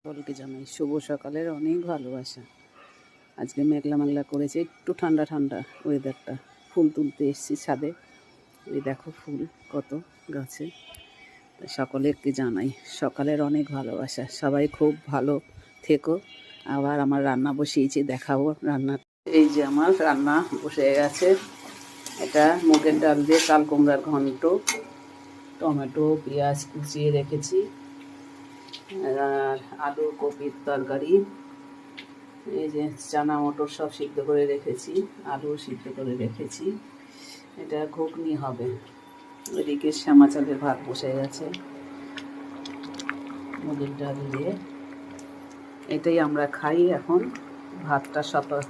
সকলকে জানাই শুভ সকালের অনেক ভালোবাসা। আজকে মেঘলা মেঘলা করেছে, একটু ঠান্ডা ঠান্ডা ওয়েদারটা। ফুল তুলতে এসেছি ছাদে, এই দেখো ফুল কত গাছে। সকলকে জানাই সকালের অনেক ভালোবাসা। সবাই খুব ভালো থেকো। আবার আমার রান্না বসিয়েছি, দেখাবো রান্না। এই যে আমার রান্না বসে গেছে। এটা মুগের ডাল দিয়ে কাল কুমড়ার ঘন্ট, টমেটো পেঁয়াজ কুচিয়ে রেখেছি, আর আলু কপির তরকারি। এই যে চানা মটর সব সিদ্ধ করে রেখেছি, আলু সিদ্ধ করে রেখেছি। এটা ঘুগনি হবে। এদিকে শ্যামা চালের ভাত বসে গেছে মুগের ডাল দিয়ে। এটাই আমরা খাই এখন। ভাতটা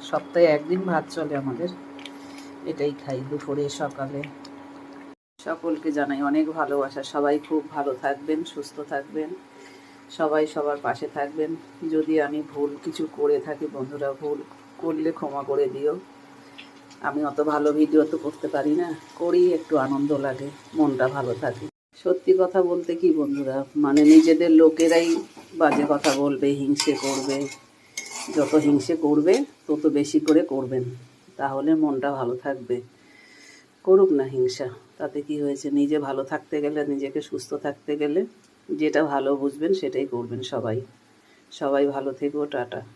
সপ্তাহে একদিন ভাত চলে আমাদের, এটাই খাই দুপুরে সকালে। সকলকে জানাই অনেক ভালোবাসা। সবাই খুব ভালো থাকবেন, সুস্থ থাকবেন, সবাই সবার পাশে থাকবেন। যদি আমি ভুল কিছু করে থাকি বন্ধুরা, ভুল করলে ক্ষমা করে দিও। আমি অত ভালো ভিডিও তো করতে পারি না, করি একটু আনন্দ লাগে, মনটা ভালো থাকে। সত্যি কথা বলতে কি বন্ধুরা, মানে নিজেদের লোকেরাই বাজে কথা বলবে, হিংসে করবে। যত হিংসে করবে তত বেশি করে করবেন, তাহলে মনটা ভালো থাকবে। করুক না হিংসা, তাতে কি হয়েছে? নিজে ভালো থাকতে গেলে, নিজেকে সুস্থ থাকতে গেলে যেটা ভালো বুঝবেন সেটাই করবেন। সবাই সবাই ভালো থেকো, টাটা।